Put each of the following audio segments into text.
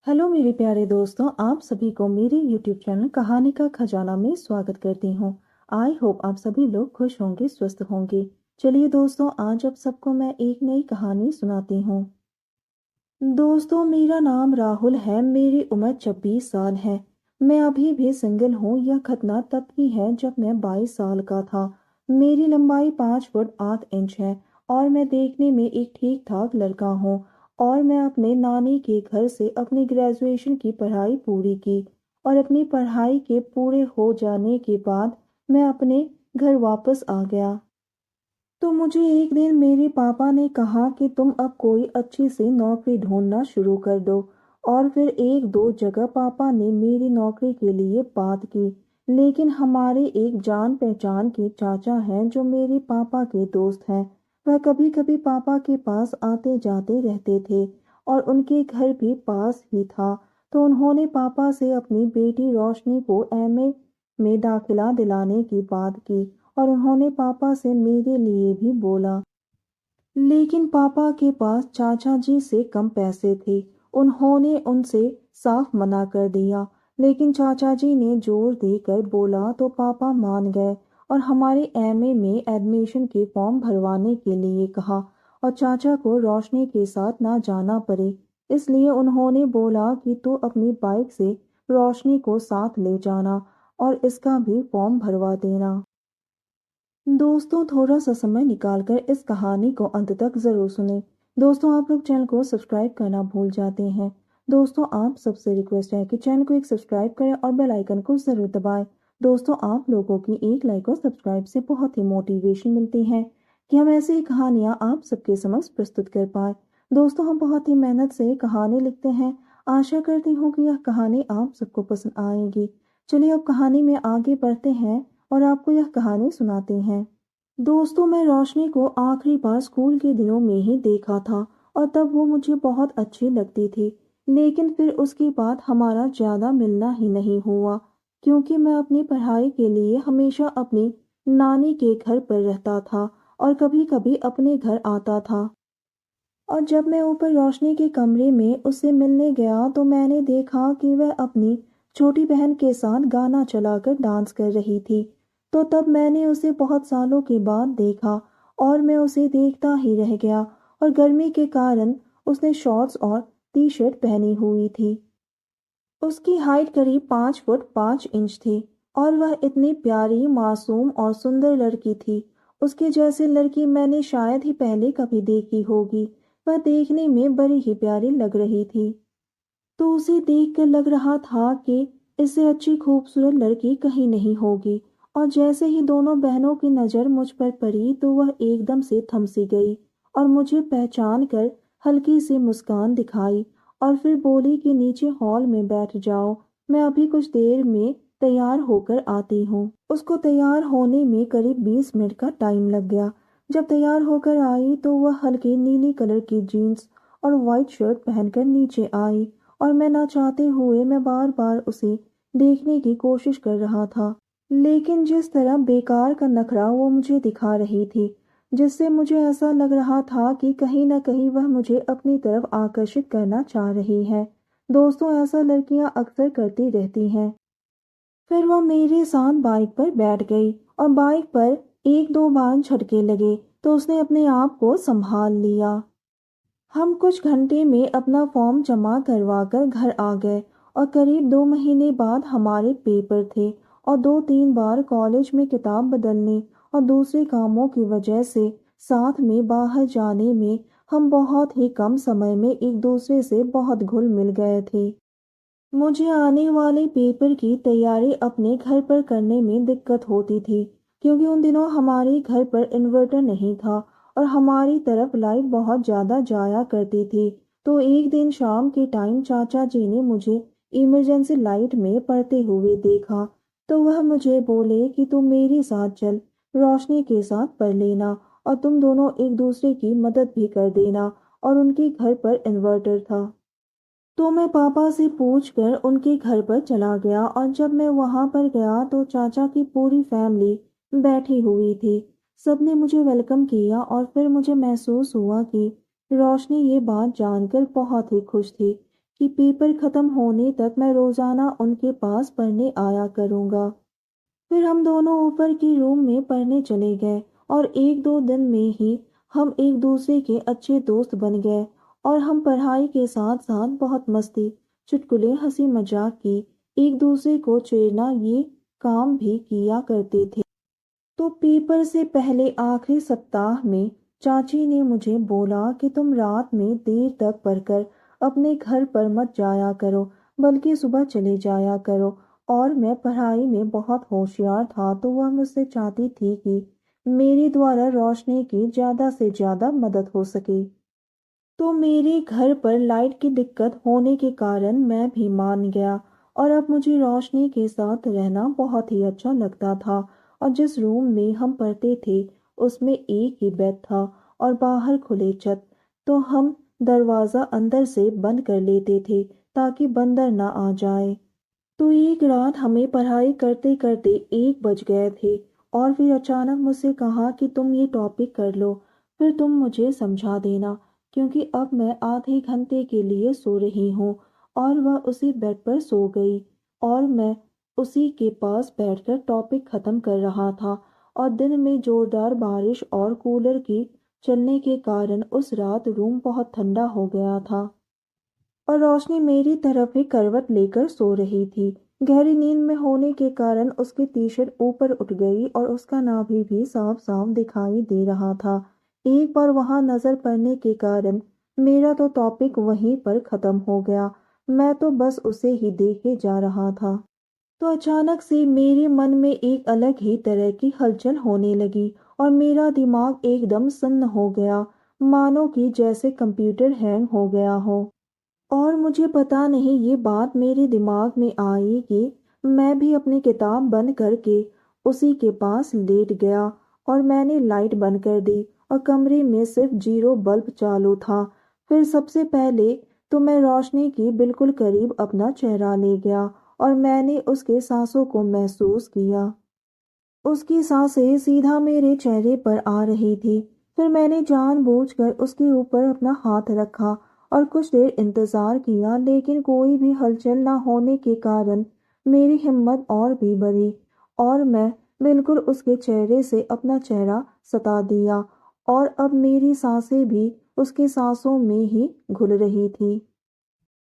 Hello मेरे प्यारे दोस्तों, आप सभी को मेरे यूट्यूब चैनल कहानी का खजाना में स्वागत करती हूँ। आई होप आप सभी लोग खुश होंगे, स्वस्थ होंगे। चलिए दोस्तों, आज आप सबको मैं एक नई कहानी सुनाती हूँ। दोस्तों, मेरा नाम राहुल है। मेरी उम्र 26 साल है। मैं अभी भी सिंगल हूँ। यह घटना तब की है जब मैं 22 साल का था। मेरी लंबाई 5 फुट 8 इंच है और मैं देखने में एक ठीक ठाक लड़का हूँ। और मैं अपने नानी के घर से अपनी ग्रेजुएशन की पढ़ाई पूरी की और अपनी पढ़ाई के पूरे हो जाने के बाद मैं अपने घर वापस आ गया। तो मुझे एक दिन मेरे पापा ने कहा कि तुम अब कोई अच्छी सी नौकरी ढूंढना शुरू कर दो। और फिर एक दो जगह पापा ने मेरी नौकरी के लिए बात की। लेकिन हमारे एक जान पहचान के चाचा हैं जो मेरे पापा के दोस्त हैं। वह कभी कभी पापा के पास आते जाते रहते थे और उनके घर भी पास ही था। तो उन्होंने पापा से अपनी बेटी रोशनी को एमए में दाखिला दिलाने की बात की और उन्होंने पापा से मेरे लिए भी बोला। लेकिन पापा के पास चाचा जी से कम पैसे थे। उन्होंने उनसे साफ मना कर दिया। लेकिन चाचा जी ने जोर देकर बोला तो पापा मान गए और हमारे एमए में एडमिशन के फॉर्म भरवाने के लिए कहा। और चाचा को रोशनी के साथ ना जाना पड़े, इसलिए उन्होंने बोला कि तू अपनी बाइक से रोशनी को साथ ले जाना और इसका भी फॉर्म भरवा देना। दोस्तों, थोड़ा सा समय निकालकर इस कहानी को अंत तक ज़रूर सुने। दोस्तों, आप लोग चैनल को सब्सक्राइब करना भूल जाते हैं। दोस्तों, आप सबसे रिक्वेस्ट है कि चैनल को एक सब्सक्राइब करें और बेल आइकन को ज़रूर दबाएं। दोस्तों, आप लोगों की एक लाइक और सब्सक्राइब से बहुत ही मोटिवेशन मिलती है कि हम ऐसी ही कहानियाँ आप सबके समक्ष प्रस्तुत कर पाए। दोस्तों, हम बहुत ही मेहनत से कहानी लिखते हैं। आशा करती हूँ कि यह कहानी आप सबको पसंद आएगी। चलिए अब कहानी में आगे बढ़ते हैं और आपको यह कहानी सुनाते हैं। दोस्तों, मैं रोशनी को आखिरी बार स्कूल के दिनों में ही देखा था और तब वो मुझे बहुत अच्छी लगती थी। लेकिन फिर उसके बाद हमारा ज़्यादा मिलना ही नहीं हुआ, क्योंकि मैं अपनी पढ़ाई के लिए हमेशा अपनी नानी के घर पर रहता था और कभी कभी अपने घर आता था। और जब मैं ऊपर रोशनी के कमरे में उससे मिलने गया तो मैंने देखा कि वह अपनी छोटी बहन के साथ गाना चलाकर डांस कर रही थी। तो तब मैंने उसे बहुत सालों के बाद देखा और मैं उसे देखता ही रह गया। और गर्मी के कारण उसने शॉर्ट्स और टी शर्ट पहनी हुई थी। उसकी हाइट करीब 5 फुट 5 इंच थी और वह इतनी प्यारी, मासूम और सुंदर लड़की थी। उसके जैसी लड़की मैंने शायद ही पहले कभी देखी होगी। वह देखने में बड़ी ही प्यारी लग रही थी। तो उसे देखकर लग रहा था कि इससे अच्छी खूबसूरत लड़की कहीं नहीं होगी। और जैसे ही दोनों बहनों की नज़र मुझ पर पड़ी तो वह एकदम से थम सी गई और मुझे पहचान कर हल्की सी मुस्कान दिखाई और फिर बोली कि नीचे हॉल में बैठ जाओ, मैं अभी कुछ देर में तैयार होकर आती हूँ। उसको तैयार होने में करीब 20 मिनट का टाइम लग गया। जब तैयार होकर आई तो वह हल्के नीली कलर की जीन्स और वाइट शर्ट पहनकर नीचे आई और मैं ना चाहते हुए मैं बार बार उसे देखने की कोशिश कर रहा था। लेकिन जिस तरह बेकार का नखरा वो मुझे दिखा रही थी, जिससे मुझे ऐसा लग रहा था कि कहीं ना कहीं वह मुझे अपनी तरफ आकर्षित करना चाह रही है। दोस्तों, ऐसा लड़कियां अक्सर करती रहती हैं। फिर वह मेरे साथ बाइक पर बैठ गई और बाइक पर एक दो बार झटके लगे तो उसने अपने आप को संभाल लिया। हम कुछ घंटे में अपना फॉर्म जमा करवा कर घर आ गए और करीब 2 महीने बाद हमारे पेपर थे। और 2-3 बार कॉलेज में किताब बदलने और दूसरे कामों की वजह से साथ में बाहर जाने में हम बहुत ही कम समय में एक दूसरे से बहुत घुल मिल गए थे। मुझे आने वाले पेपर की तैयारी अपने घर पर करने में दिक्कत होती थी, क्योंकि उन दिनों हमारे घर पर इन्वर्टर नहीं था और हमारी तरफ लाइट बहुत ज़्यादा जाया करती थी। तो एक दिन शाम के टाइम चाचा जी ने मुझे इमरजेंसी लाइट में पड़ते हुए देखा। तो वह मुझे बोले कि तुम मेरे साथ चल, रोशनी के साथ पढ़ लेना और तुम दोनों एक दूसरे की मदद भी कर देना। और उनके घर पर इन्वर्टर था। तो मैं पापा से पूछकर उनके घर पर चला गया और जब मैं वहां पर गया तो चाचा की पूरी फैमिली बैठी हुई थी। सबने मुझे वेलकम किया और फिर मुझे महसूस हुआ कि रोशनी ये बात जानकर बहुत ही खुश थी कि पेपर ख़त्म होने तक मैं रोज़ाना उनके पास पढ़ने आया करूँगा। फिर हम दोनों ऊपर की रूम में पढ़ने चले गए और 1-2 दिन में ही हम एक दूसरे के अच्छे दोस्त बन गए और हम पढ़ाई के साथ-साथ बहुत मस्ती, चुटकुले, हँसी मज़ाक की, एक दूसरे को छेड़ना ये काम भी किया करते थे। तो पेपर से पहले आखिरी सप्ताह में चाची ने मुझे बोला कि तुम रात में देर तक पढ़कर अपने घर पर मत जाया करो, बल्कि सुबह चले जाया करो। और मैं पढ़ाई में बहुत होशियार था, तो वह मुझसे चाहती थी कि मेरे द्वारा रोशनी की ज़्यादा से ज़्यादा मदद हो सके। तो मेरे घर पर लाइट की दिक्कत होने के कारण मैं भी मान गया और अब मुझे रोशनी के साथ रहना बहुत ही अच्छा लगता था। और जिस रूम में हम पढ़ते थे उसमें एक ही बेड था और बाहर खुले छत, तो हम दरवाज़ा अंदर से बंद कर लेते थे ताकि बंदर ना आ जाए। तो एक रात हमें पढ़ाई करते करते 1 बज गए थे और फिर अचानक मुझसे कहा कि तुम ये टॉपिक कर लो, फिर तुम मुझे समझा देना, क्योंकि अब मैं आधे घंटे के लिए सो रही हूँ। और वह उसी बेड पर सो गई और मैं उसी के पास बैठकर टॉपिक ख़त्म कर रहा था। और दिन में ज़ोरदार बारिश और कूलर की चलने के कारण उस रात रूम बहुत ठंडा हो गया था और रोशनी मेरी तरफ ही करवट लेकर सो रही थी। गहरी नींद में होने के कारण उसकी टी-शर्ट ऊपर उठ गई और उसका नाभि भी साफ-साफ दिखाई दे रहा था। एक बार वहां नजर पड़ने के कारण मेरा तो टॉपिक वहीं पर खत्म हो गया। मैं तो बस उसे ही देखे जा रहा था। तो अचानक से मेरे मन में एक अलग ही तरह की हलचल होने लगी और मेरा दिमाग एकदम सुन्न हो गया, मानो कि जैसे कंप्यूटर हैंग हो गया हो। और मुझे पता नहीं ये बात मेरे दिमाग में आई कि मैं भी अपनी किताब बंद करके उसी के पास लेट गया और मैंने लाइट बंद कर दी और कमरे में सिर्फ 0 बल्ब चालू था। फिर सबसे पहले तो मैं रोशनी की बिल्कुल करीब अपना चेहरा ले गया और मैंने उसके सांसों को महसूस किया। उसकी सांसें सीधा मेरे चेहरे पर आ रही थी। फिर मैंने जानबूझकर उसके ऊपर अपना हाथ रखा और कुछ देर इंतजार किया, लेकिन कोई भी हलचल न होने के कारण मेरी हिम्मत और भी बढ़ी और मैं बिल्कुल उसके चेहरे से अपना चेहरा सटा दिया और अब मेरी सांसें भी उसकी सांसों में ही घुल रही थी।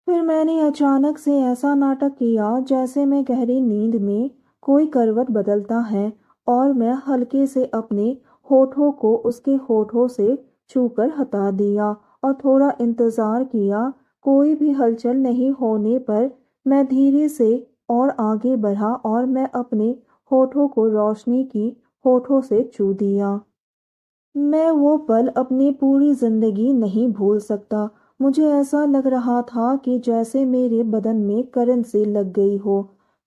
फिर मैंने अचानक से ऐसा नाटक किया जैसे मैं गहरी नींद में कोई करवट बदलता है और मैं हल्के से अपने होठों को उसके होठों से छूकर हटा दिया और थोड़ा इंतजार किया। कोई भी हलचल नहीं होने पर मैं धीरे से और आगे बढ़ा और मैं अपने होठों को रोशनी की होठों से छू दिया। मैं वो पल अपनी पूरी जिंदगी नहीं भूल सकता। मुझे ऐसा लग रहा था कि जैसे मेरे बदन में करंट से लग गई हो।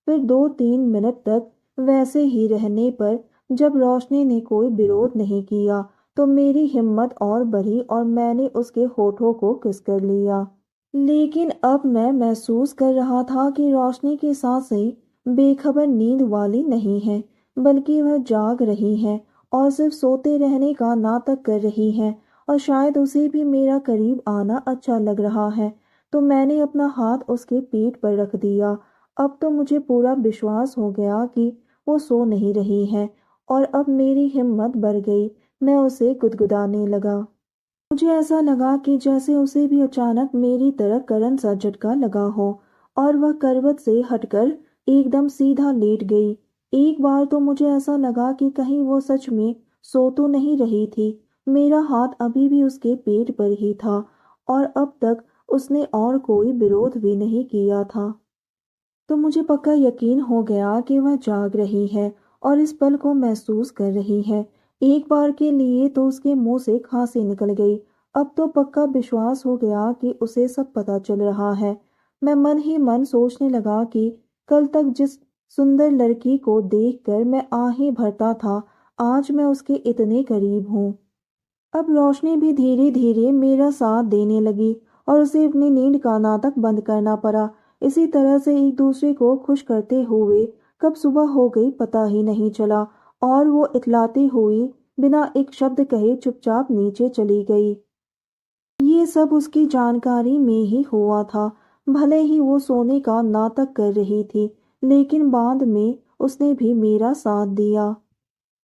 फिर 2-3 मिनट तक वैसे ही रहने पर जब रोशनी ने कोई विरोध नहीं किया, तो मेरी हिम्मत और बढ़ी और मैंने उसके होठों को किस कर लिया। लेकिन अब मैं महसूस कर रहा था कि रोशनी की सांसें बेखबर नींद वाली नहीं हैं, बल्कि वह जाग रही हैं और सिर्फ सोते रहने का नाटक कर रही हैं और शायद उसे भी मेरा करीब आना अच्छा लग रहा है। तो मैंने अपना हाथ उसके पीठ पर रख दिया। अब तो मुझे पूरा विश्वास हो गया कि वो सो नहीं रही है और अब मेरी हिम्मत बढ़ गई। मैं उसे गुदगुदाने लगा। मुझे ऐसा लगा कि जैसे उसे भी अचानक मेरी तरह करंट सा झटका लगा हो और वह करवट से हटकर एकदम सीधा लेट गई। एक बार तो मुझे ऐसा लगा कि कहीं वो सच में सो तो नहीं रही थी। मेरा हाथ अभी भी उसके पेट पर ही था और अब तक उसने और कोई विरोध भी नहीं किया था। तो मुझे पक्का यकीन हो गया कि वह जाग रही है और इस पल को महसूस कर रही है। एक बार के लिए तो उसके मुंह से खांसी निकल गई। अब तो पक्का विश्वास हो गया कि उसे सब पता चल रहा है। मैं मन ही मन सोचने लगा कि कल तक जिस सुंदर लड़की को देखकर मैं आहें भरता था, आज मैं उसके इतने करीब हूँ। अब रोशनी भी धीरे धीरे मेरा साथ देने लगी और उसे अपनी नींद का नाटक बंद करना पड़ा। इसी तरह से एक दूसरे को खुश करते हुए कब सुबह हो गई पता ही नहीं चला और वो इतलाती हुई बिना एक शब्द कहे चुपचाप नीचे चली गई। ये सब उसकी जानकारी में ही हुआ था। भले ही वो सोने का नाटक कर रही थी, लेकिन बाद में उसने भी मेरा साथ दिया।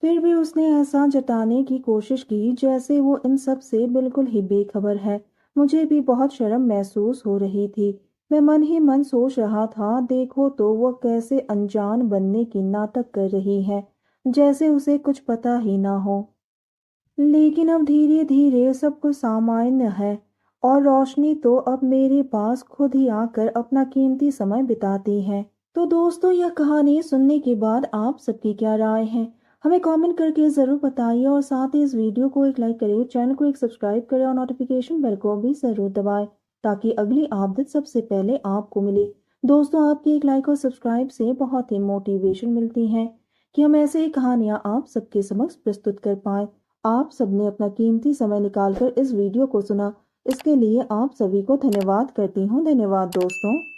फिर भी उसने ऐसा जताने की कोशिश की जैसे वो इन सब से बिल्कुल ही बेखबर है। मुझे भी बहुत शर्म महसूस हो रही थी। मैं मन ही मन सोच रहा था, देखो तो वो कैसे अनजान बनने की नाटक कर रही है, जैसे उसे कुछ पता ही ना हो। लेकिन अब धीरे धीरे सब कुछ सामान्य है और रोशनी तो अब मेरे पास खुद ही आकर अपना कीमती समय बिताती है। तो दोस्तों, यह कहानी सुनने के बाद आप सबकी क्या राय है, हमें कमेंट करके ज़रूर बताइए और साथ ही इस वीडियो को एक लाइक करें, चैनल को एक सब्सक्राइब करें और नोटिफिकेशन बेल को भी ज़रूर दबाएं ताकि अगली अपडेट सबसे पहले आपको मिले। दोस्तों, आपकी एक लाइक और सब्सक्राइब से बहुत ही मोटिवेशन मिलती है कि हम ऐसे ही कहानियाँ आप सबके समक्ष प्रस्तुत कर पाएँ। आप सबने अपना कीमती समय निकालकर इस वीडियो को सुना, इसके लिए आप सभी को धन्यवाद करती हूँ। धन्यवाद दोस्तों।